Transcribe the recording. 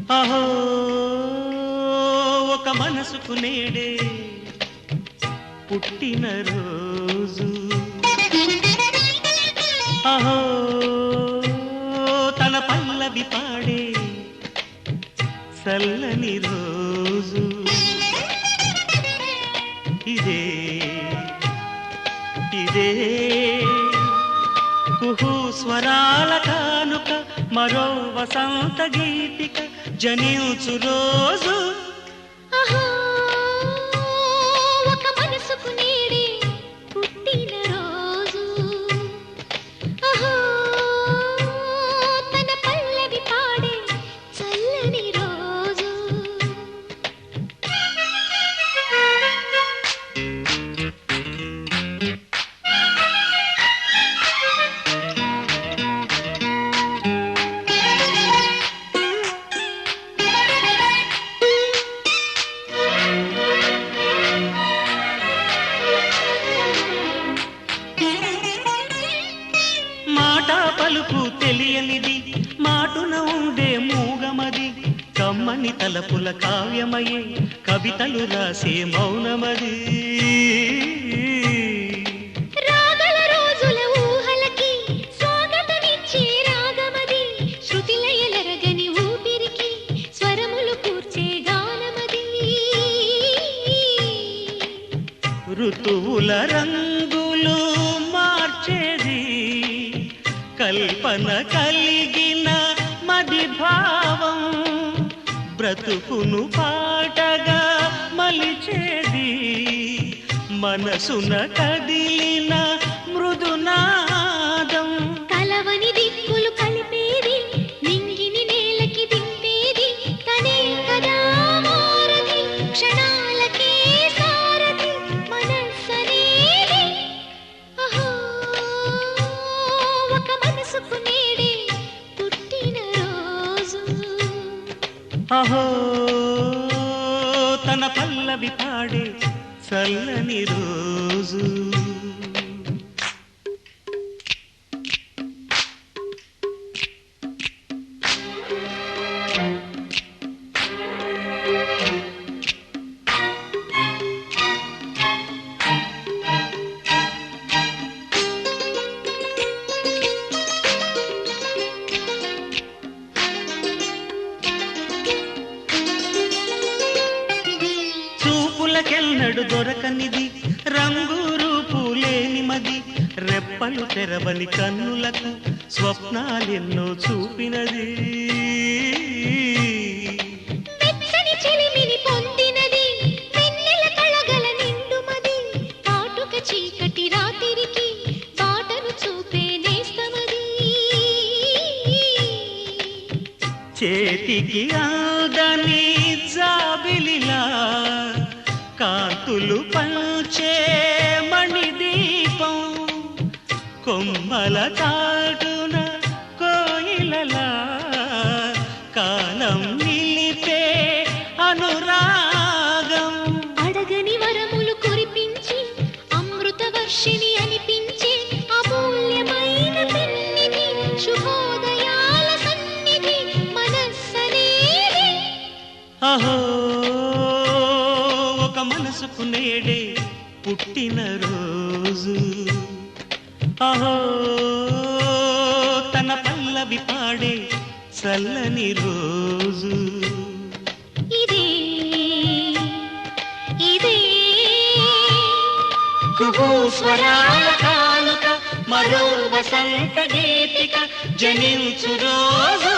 అహో ఒక మనసుకు నేడే పుట్టిన రోజు అహో తన పల్లవి పాడే చల్లని రోజు ఇదే ఇదే కుహు స్వరాల కానుక మరో వసంత గీతిక జనించు రోజు ఒక మనసుకు నేడే పుట్టిన రోజు తన పల్లవి పాడే చల్లని రోజు పలుకు తెలియనిది మాటున ఉండే మూగమది కమ్మని తలపుల కావ్యమయే కవితలు రాసే మౌనమది రాగల రోజుల ఊహలకి స్వాగతమిచ్చే రాగమది శృతిలయలరగని ఊపిరికి స్వరములు కూర్చే గానమది ఋతువుల రంగులు మార్చేది కల్పన కలిగిన మది భావం బ్రతుకును పాటగా మలిచేది మనసున కదిలిన మృదునాదం కలవని దిక్కులు కలిపేది నింగిని నేలకి దింపేది తనే కదా మారది క్షణాలకే సారది మనస్సనేది ఒక మనసుకు నేడే పుట్టిన రోజు అహో తన పల్లవి పాడే చల్లని రోజు చూపులకెన్నడు దొరకనిది రంగు రూపు లేని మది రెప్పలు తెరవని కన్నులకు స్వప్నాలెన్నో చూపినది మెత్తని చెలిమిని పొందినది వెన్నెల కళగల నిండుమది కాటుక చీకటి రాత్రికి బాటను చూపే నేస్తమది చేతికి ఆదని జాబిలిలా కాంతులు పంచే మణిదీపం కొమ్మల చాటున కోయిలలా కాలం నిలిపే అనురాగం అడగని వరములు కురిపించి అమృత వర్షిణి అనిపించే అమూల్యమైన పెన్నిధి శుభోదయాల సన్నిధి మనస్సనేది అహో ఒక మనసుకు నేడే పుట్టిన రోజు అహో తన పల్లవి పాడే చల్లని రోజు ఇదే ఇదే కుహు స్వరాల కానుక మరో వసంత గీతిక జనించు రోజు